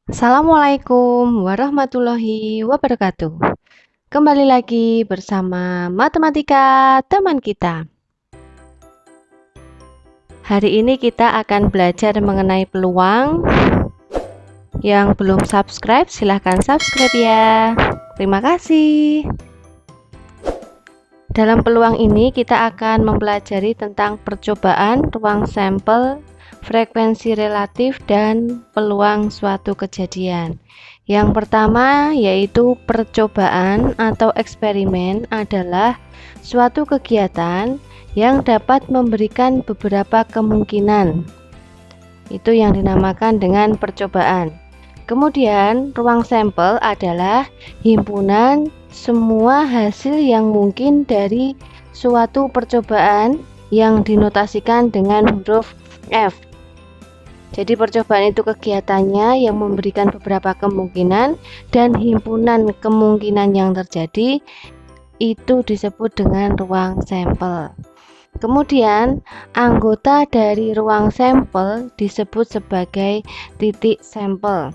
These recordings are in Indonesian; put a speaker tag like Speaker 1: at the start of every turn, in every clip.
Speaker 1: Assalamualaikum warahmatullahi wabarakatuh. Kembali lagi bersama Matematika Teman Kita. Hari ini kita akan belajar mengenai peluang. Yang belum subscribe, silahkan subscribe ya. Terima kasih. Dalam peluang ini kita akan mempelajari tentang percobaan, ruang sampel, frekuensi relatif, dan peluang suatu kejadian. Yang pertama yaitu percobaan atau eksperimen adalah suatu kegiatan yang dapat memberikan beberapa kemungkinan. Itu yang dinamakan dengan percobaan. Kemudian ruang sampel adalah himpunan semua hasil yang mungkin dari suatu percobaan yang dinotasikan dengan huruf F. Jadi percobaan itu kegiatannya yang memberikan beberapa kemungkinan, dan himpunan kemungkinan yang terjadi itu disebut dengan ruang sampel. Kemudian anggota dari ruang sampel disebut sebagai titik sampel.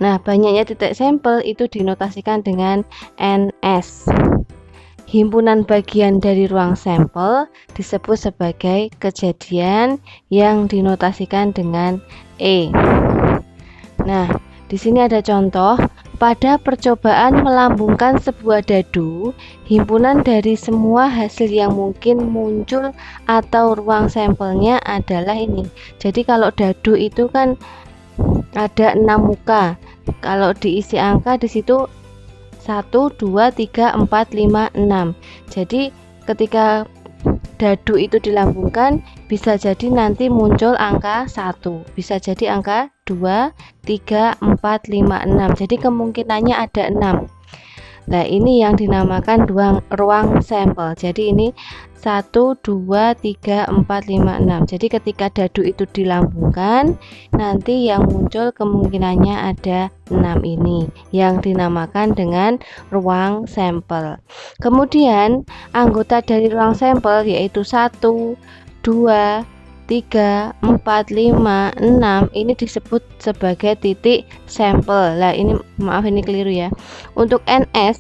Speaker 1: Nah, banyaknya titik sampel itu dinotasikan dengan NS. Himpunan bagian dari ruang sampel disebut sebagai kejadian yang dinotasikan dengan E. Nah, di sini ada contoh. Pada percobaan melambungkan sebuah dadu, himpunan dari semua hasil yang mungkin muncul atau ruang sampelnya adalah ini. Jadi kalau dadu itu kan ada 6 muka. Kalau diisi angka di situ 1, 2, 3, 4, 5, 6. Jadi ketika dadu itu dilambungkan, bisa jadi nanti muncul angka 1, bisa jadi angka 2, 3, 4, 5, 6. Jadi kemungkinannya ada 6. Nah, ini yang dinamakan ruang sampel. Jadi ini 1, 2, 3, 4, 5, 6. Jadi ketika dadu itu dilambungkan, nanti yang muncul kemungkinannya ada 6 ini, yang dinamakan dengan ruang sampel. Kemudian anggota dari ruang sampel yaitu 1, 2, 3, 4, 5, 6 ini disebut sebagai titik sampel. Lah ini maaf, ini keliru ya. Untuk NS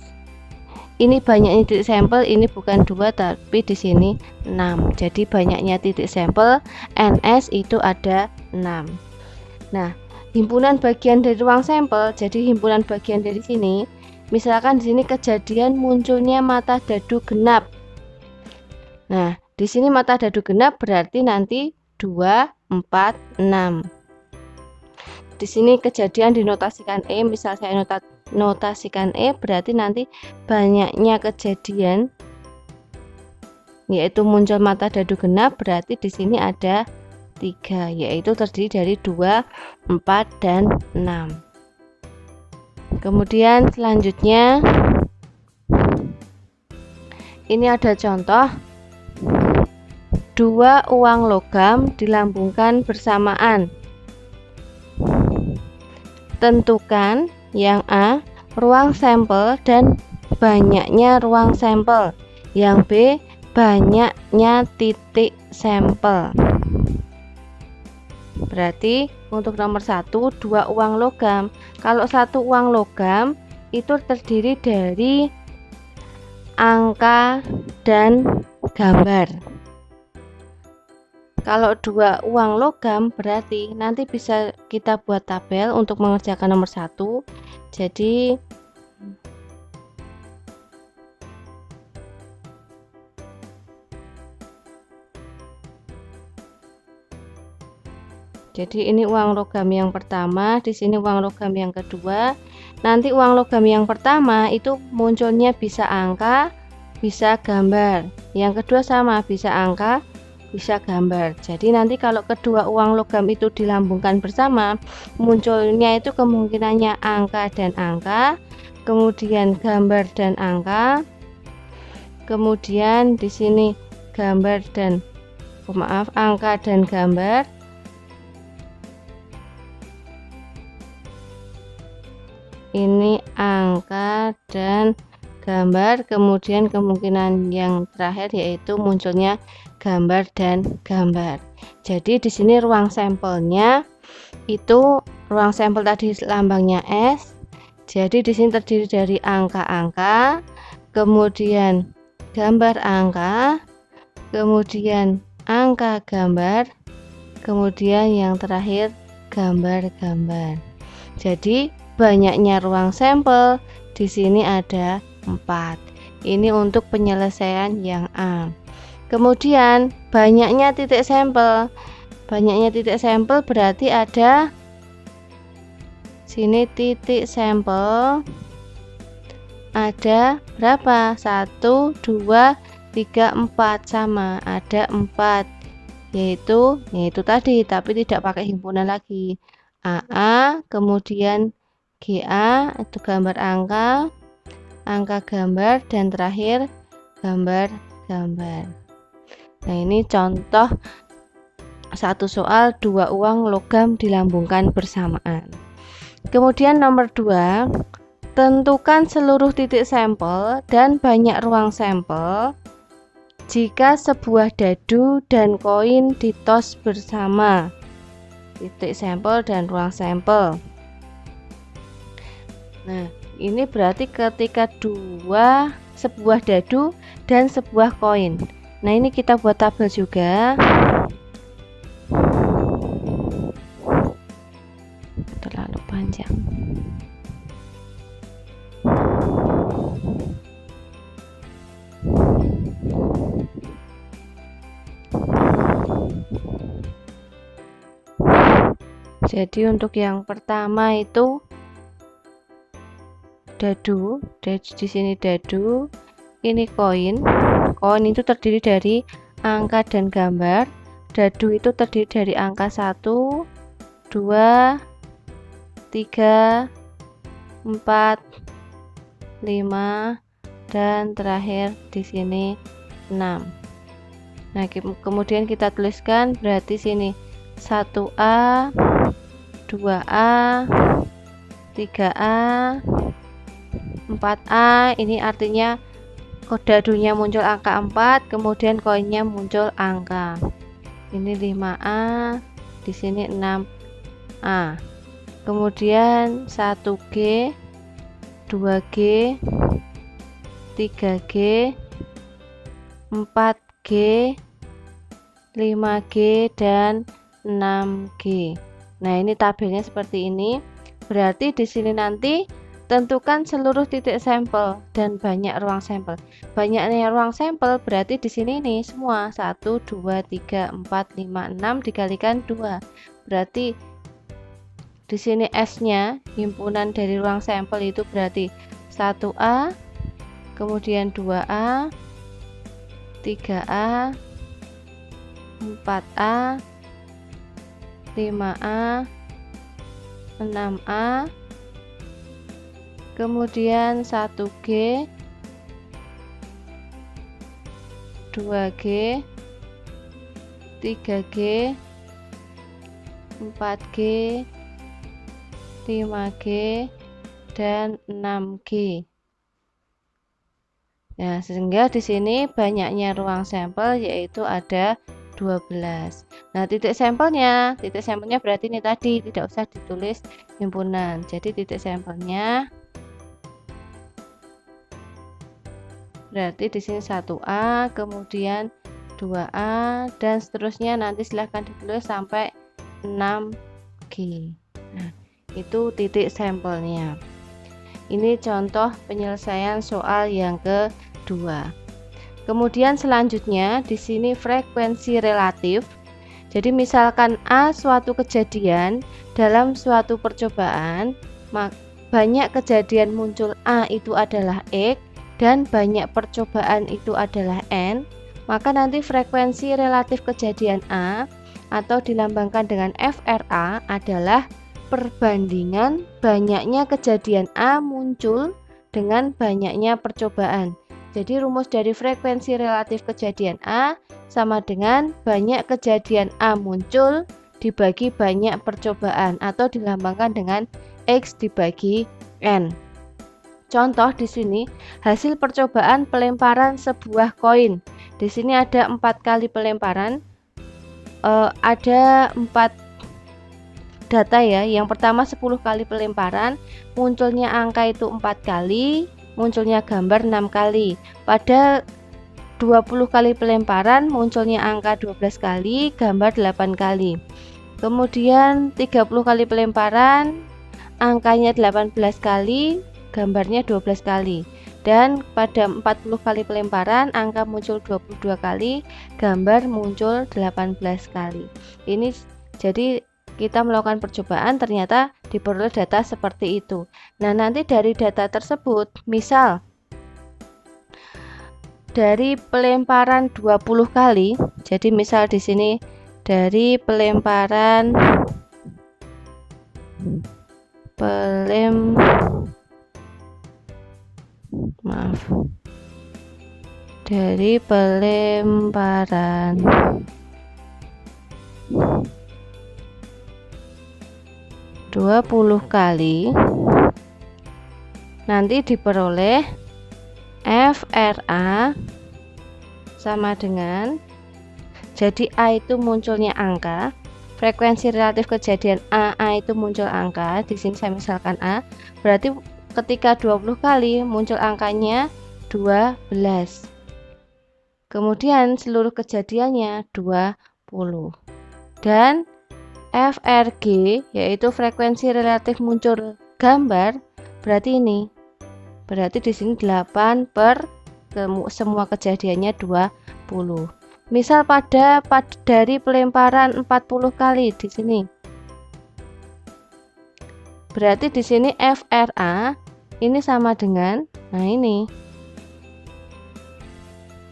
Speaker 1: ini banyaknya titik sampel, ini bukan 2 tapi di sini 6. Jadi banyaknya titik sampel NS itu ada 6. Nah, himpunan bagian dari ruang sampel, jadi himpunan bagian dari sini, misalkan di sini kejadian munculnya mata dadu genap. Nah, di sini mata dadu genap berarti nanti 2, 4, 6. Di sini kejadian dinotasikan E, misal saya notasikan E, berarti nanti banyaknya kejadian yaitu muncul mata dadu genap, berarti di sini ada 3, yaitu terdiri dari 2, 4, dan 6. Kemudian selanjutnya ini ada contoh. 2 uang logam dilambungkan bersamaan. Tentukan yang A, ruang sampel dan banyaknya ruang sampel. Yang B, banyaknya titik sampel. Berarti untuk nomor 1, 2 uang logam. Kalau 1 uang logam itu terdiri dari angka dan gambar. Kalau 2 uang logam berarti nanti bisa kita buat tabel untuk mengerjakan nomor 1. Jadi ini uang logam yang pertama, di sini uang logam yang kedua. Nanti uang logam yang pertama itu munculnya bisa angka, bisa gambar. Yang kedua sama, bisa angka, bisa gambar. Jadi nanti kalau kedua uang logam itu dilambungkan bersama, munculnya itu kemungkinannya angka dan angka, kemudian gambar dan angka, kemudian di sini gambar dan angka dan gambar. Ini angka dan gambar, kemudian kemungkinan yang terakhir yaitu munculnya gambar dan gambar. Jadi di sini ruang sampelnya itu ruang sampel tadi lambangnya S. Jadi di sini terdiri dari angka-angka, kemudian gambar angka, kemudian angka gambar, kemudian yang terakhir gambar-gambar. Jadi banyaknya ruang sampel di sini ada 4. Ini untuk penyelesaian yang A. Kemudian banyaknya titik sampel. Banyaknya titik sampel berarti ada sini titik sampel ada berapa? 1, 2, 3, 4 sama ada 4, yaitu tadi, tapi tidak pakai himpunan lagi. AA, kemudian GA itu gambar angka, angka gambar, dan terakhir gambar-gambar. Nah, ini contoh satu soal 2 uang logam dilambungkan bersamaan. Kemudian nomor 2, tentukan seluruh titik sampel dan banyak ruang sampel jika sebuah dadu dan koin ditos bersama. Titik sampel dan ruang sampel. Nah, ini berarti ketika sebuah dadu dan sebuah koin. Nah, ini kita buat tabel juga. Terlalu panjang. Jadi untuk yang pertama itu dadu, di sini dadu, ini koin. Koin itu terdiri dari angka dan gambar. Dadu itu terdiri dari angka 1, 2, 3, 4, 5, dan terakhir di sini 6. Nah, kemudian kita tuliskan berarti sini 1A, 2A, 3A, 4A. Ini artinya dadunya muncul angka 4, kemudian koinnya muncul angka. Ini 5A, di sini 6A. Kemudian 1G, 2G, 3G, 4G, 5G, dan 6G. Nah, ini tabelnya seperti ini. Berarti di sini nanti tentukan seluruh titik sampel dan banyak ruang sampel. Banyaknya ruang sampel berarti di sini nih semua 1, 2, 3, 4, 5, 6 dikalikan 2. Berarti di sini S-nya himpunan dari ruang sampel itu berarti 1A, kemudian 2A, 3A, 4A, 5A, 6A, kemudian 1G, 2G, 3G, 4G, 5G, dan 6G. Nah, sehingga di sini banyaknya ruang sampel yaitu ada 12. Nah, titik sampelnya berarti ini tadi tidak usah ditulis himpunan. Jadi titik sampelnya berarti di sini 1A, kemudian 2A, dan seterusnya nanti silahkan ditulis sampai 6G. Nah, itu titik sampelnya. Ini contoh penyelesaian soal yang kedua. Kemudian selanjutnya di sini frekuensi relatif. Jadi misalkan A suatu kejadian dalam suatu percobaan, banyak kejadian muncul A itu adalah X dan banyak percobaan itu adalah N, maka nanti frekuensi relatif kejadian A atau dilambangkan dengan FRA adalah perbandingan banyaknya kejadian A muncul dengan banyaknya percobaan. Jadi rumus dari frekuensi relatif kejadian A sama dengan banyak kejadian A muncul dibagi banyak percobaan atau dilambangkan dengan X dibagi N. Contoh di sini hasil percobaan pelemparan sebuah koin. Di sini ada 4 kali pelemparan. Ada 4 data ya. Yang pertama 10 kali pelemparan, munculnya angka itu 4 kali, munculnya gambar 6 kali. Pada 20 kali pelemparan, munculnya angka 12 kali, gambar 8 kali. Kemudian 30 kali pelemparan, angkanya 18 kali, gambarnya 12 kali. Dan pada 40 kali pelemparan, angka muncul 22 kali, gambar muncul 18 kali. Ini jadi kita melakukan percobaan, ternyata diperoleh data seperti itu. Nah, nanti dari data tersebut, misal dari pelemparan 20 kali, jadi misal di sini dari pelemparan dari pelemparan 20 kali, nanti diperoleh FRA sama dengan, jadi A itu munculnya angka, frekuensi relatif kejadian A itu muncul angka, di sini saya misalkan A, berarti ketika 20 kali muncul angkanya 12. Kemudian seluruh kejadiannya 20. Dan FRG yaitu frekuensi relatif muncul gambar, berarti ini. Berarti di sini 8 per semua kejadiannya 20. Misal dari pelemparan 40 kali di sini. Berarti di sini FRA ini sama dengan, nah ini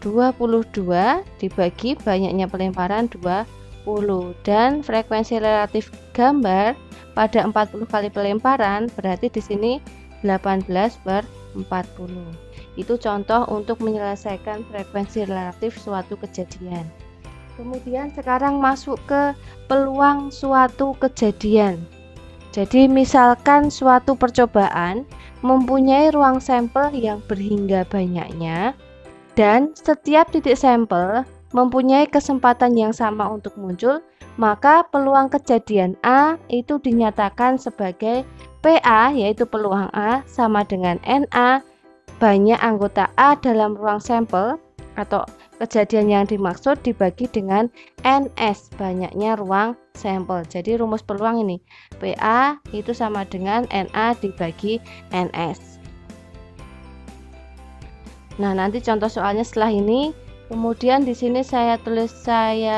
Speaker 1: 22 dibagi banyaknya pelemparan 20, dan frekuensi relatif gambar pada 40 kali pelemparan berarti di sini 18 per 40. Itu contoh untuk menyelesaikan frekuensi relatif suatu kejadian. Kemudian sekarang masuk ke peluang suatu kejadian. Jadi misalkan suatu percobaan mempunyai ruang sampel yang berhingga banyaknya, dan setiap titik sampel mempunyai kesempatan yang sama untuk muncul, maka peluang kejadian A itu dinyatakan sebagai PA, yaitu peluang A sama dengan NA, banyak anggota A dalam ruang sampel, atau kejadian yang dimaksud dibagi dengan NS, banyaknya ruang sampel. Jadi rumus peluang ini, PA itu sama dengan NA dibagi NS. Nah, nanti contoh soalnya setelah ini. Kemudian di sini saya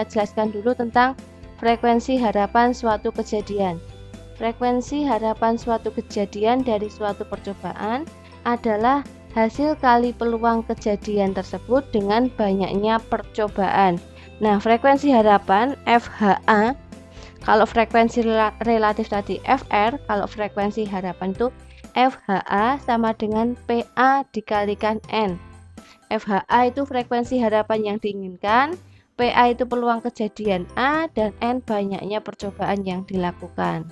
Speaker 1: jelaskan dulu tentang frekuensi harapan suatu kejadian. Frekuensi harapan suatu kejadian dari suatu percobaan adalah hasil kali peluang kejadian tersebut dengan banyaknya percobaan. Nah, frekuensi harapan FHA, kalau frekuensi relatif tadi FR, kalau frekuensi harapan itu FHA sama dengan PA dikalikan N. FHA itu frekuensi harapan yang diinginkan, PA itu peluang kejadian A, dan N banyaknya percobaan yang dilakukan.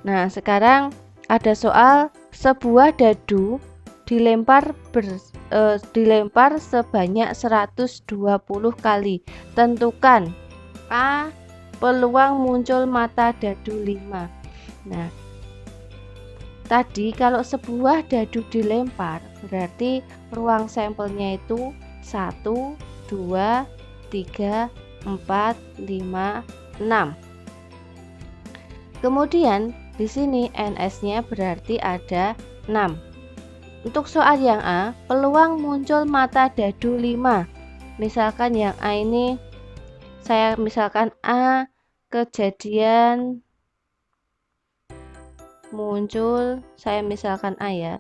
Speaker 1: Nah, sekarang ada soal sebuah dadu dilempar sebanyak 120 kali. Tentukan A peluang muncul mata dadu 5. Nah, tadi kalau sebuah dadu dilempar berarti ruang sampelnya itu 1, 2, 3, 4, 5, 6. Kemudian di sini NS-nya berarti ada 6. Untuk soal yang A, peluang muncul mata dadu 5. Misalkan yang A ini saya misalkan A kejadian muncul, saya misalkan A ya,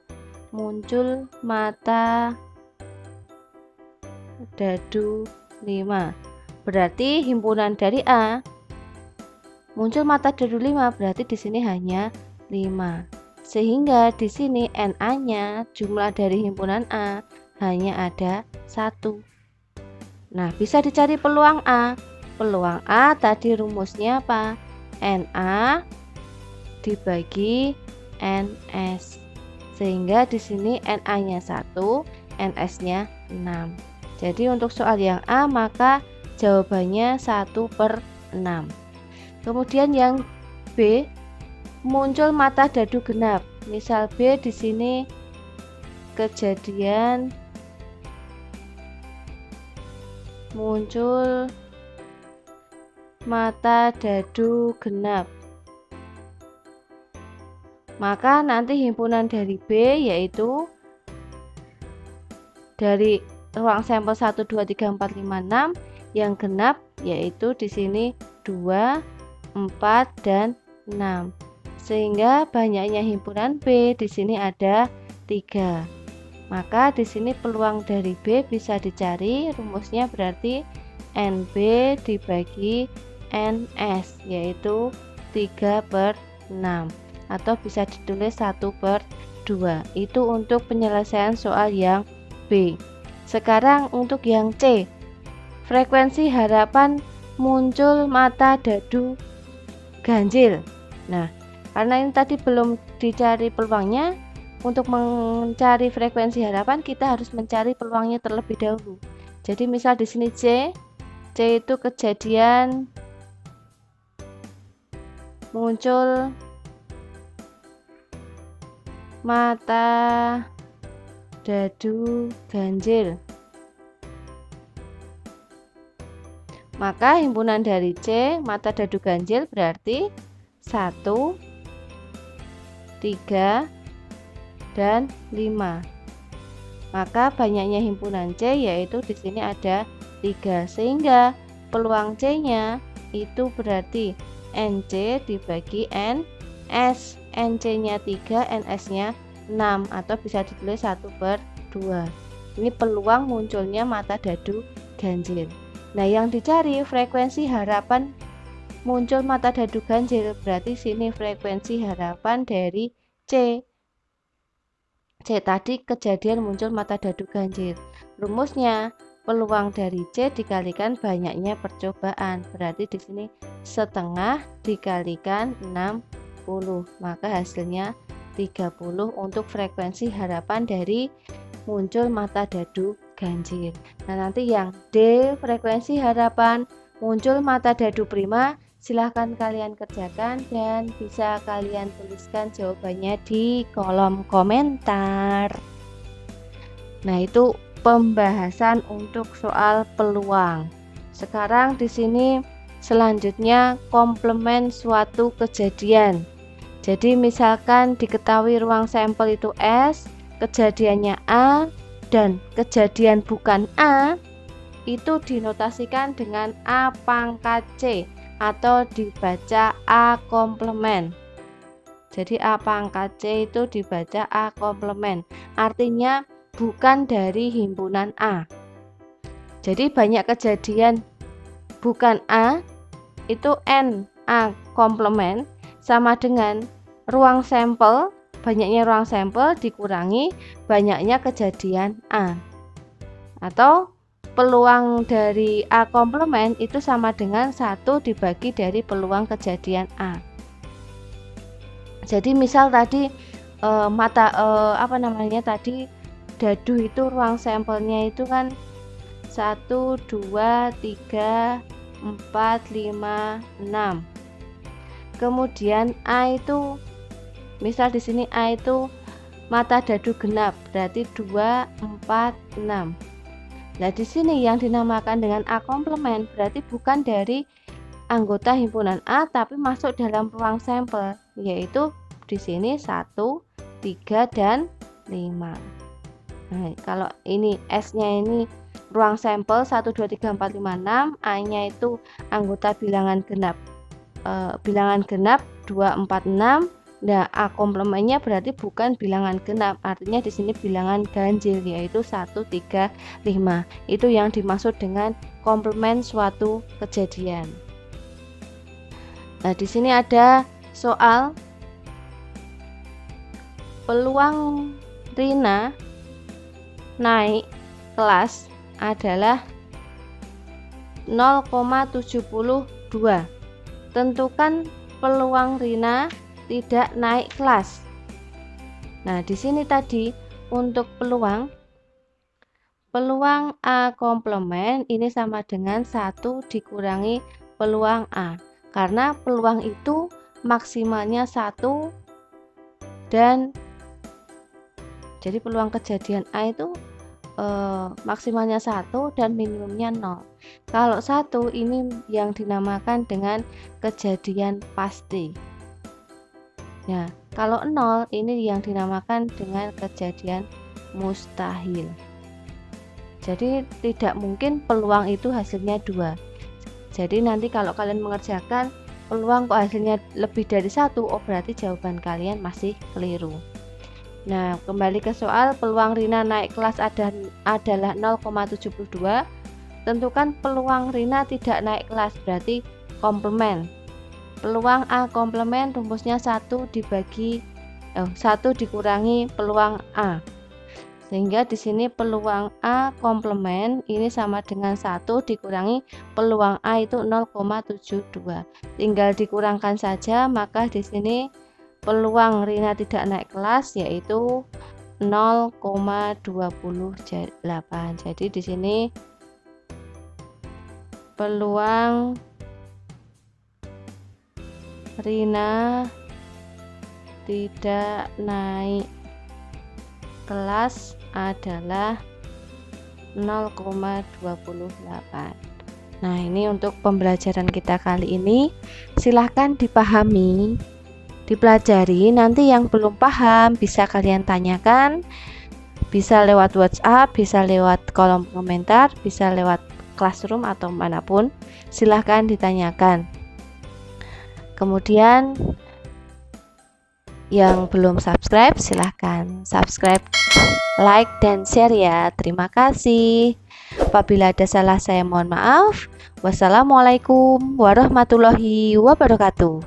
Speaker 1: muncul mata dadu 5. Berarti himpunan dari A muncul mata dadu 5, berarti di sini hanya 5. Sehingga di sini NA-nya jumlah dari himpunan A hanya ada 1. Nah, bisa dicari peluang A. Peluang A tadi rumusnya apa? NA dibagi NS. Sehingga di sini NA-nya 1, NS-nya 6. Jadi untuk soal yang A maka jawabannya 1/6. Kemudian yang B, muncul mata dadu genap. Misal B di sini kejadian muncul mata dadu genap. Maka nanti himpunan dari B yaitu dari ruang sampel 1 2 3 4 5 6 yang genap yaitu di sini 2, 4 dan 6. Sehingga banyaknya himpunan B di sini ada 3. Maka di sini peluang dari B bisa dicari, rumusnya berarti NB dibagi NS yaitu 3/6 atau bisa ditulis 1/2. Itu untuk penyelesaian soal yang B. Sekarang untuk yang C, frekuensi harapan muncul mata dadu ganjil. Nah, karena ini tadi belum dicari peluangnya, untuk mencari frekuensi harapan kita harus mencari peluangnya terlebih dahulu. Jadi misal di sini C itu kejadian muncul mata dadu ganjil. Maka himpunan dari C mata dadu ganjil berarti 1, 3, dan 5. Maka banyaknya himpunan C yaitu di sini ada 3, sehingga peluang C-nya itu berarti NC dibagi NS. NC-nya 3, NS-nya 6 atau bisa ditulis 1/2. Ini peluang munculnya mata dadu ganjil. Nah, yang dicari frekuensi harapan muncul mata dadu ganjil berarti sini frekuensi harapan dari C. C tadi kejadian muncul mata dadu ganjil. Rumusnya peluang dari C dikalikan banyaknya percobaan. Berarti di sini setengah dikalikan 60. Maka hasilnya 30 untuk frekuensi harapan dari muncul mata dadu ganjil. Nah, nanti yang D, frekuensi harapan muncul mata dadu prima, silahkan kalian kerjakan dan bisa kalian tuliskan jawabannya di kolom komentar. Nah, itu pembahasan untuk soal peluang. Sekarang di sini selanjutnya komplement suatu kejadian. Jadi misalkan diketahui ruang sampel itu S, kejadiannya A, dan kejadian bukan A itu dinotasikan dengan A pangkat C atau dibaca A komplement. Jadi A pangkat C itu dibaca A komplement, artinya bukan dari himpunan A. Jadi banyak kejadian bukan A itu N A komplement sama dengan ruang sampel, banyaknya ruang sampel dikurangi banyaknya kejadian A. Atau peluang dari A komplement itu sama dengan 1 dibagi dari peluang kejadian A. Jadi misal tadi tadi dadu itu ruang sampelnya itu kan 1, 2, 3, 4, 5, 6. Kemudian A itu misal di sini A itu mata dadu genap, berarti 2, 4, 6. Nah, di sini yang dinamakan dengan A komplement berarti bukan dari anggota himpunan A tapi masuk dalam ruang sampel, yaitu di sini 1, 3, dan 5. Nah, kalau ini S-nya ini ruang sampel 1, 2, 3, 4, 5, 6, A-nya itu anggota bilangan genap. Bilangan genap 2, 4, 6. Nah, A komplementnya berarti bukan bilangan genap, artinya di sini bilangan ganjil yaitu 1, 3, 5. Itu yang dimaksud dengan komplement suatu kejadian. Nah, di sini ada soal peluang Rina naik kelas adalah 0,72. Tentukan peluang Rina tidak naik kelas. Nah, di sini tadi untuk peluang A komplement ini sama dengan 1 dikurangi peluang A. karena peluang itu maksimalnya 1 dan jadi peluang kejadian A itu maksimalnya 1 dan minimumnya 0. Kalau 1 ini yang dinamakan dengan kejadian pasti. Nah, kalau 0 ini yang dinamakan dengan kejadian mustahil. Jadi tidak mungkin peluang itu hasilnya 2. Jadi nanti kalau kalian mengerjakan peluang kok hasilnya lebih dari 1, oh berarti jawaban kalian masih keliru. Nah, kembali ke soal, peluang Rina naik kelas adalah 0,72. Tentukan peluang Rina tidak naik kelas, berarti komplement. Peluang A komplement rumusnya 1 dikurangi peluang A. Sehingga di sini peluang A komplement ini sama dengan 1 dikurangi peluang A itu 0,72. Tinggal dikurangkan saja, maka di sini peluang Rina tidak naik kelas yaitu 0,28. Jadi di sini peluang Rina tidak naik kelas adalah 0,28. Nah, ini untuk pembelajaran kita kali ini. Silahkan dipahami, dipelajari. Nanti yang belum paham bisa kalian tanyakan, bisa lewat WhatsApp, bisa lewat kolom komentar, bisa lewat classroom atau manapun. Silahkan ditanyakan. Kemudian yang belum subscribe silahkan subscribe, like, dan share ya. Terima kasih. Apabila ada salah saya mohon maaf. Wassalamualaikum warahmatullahi wabarakatuh.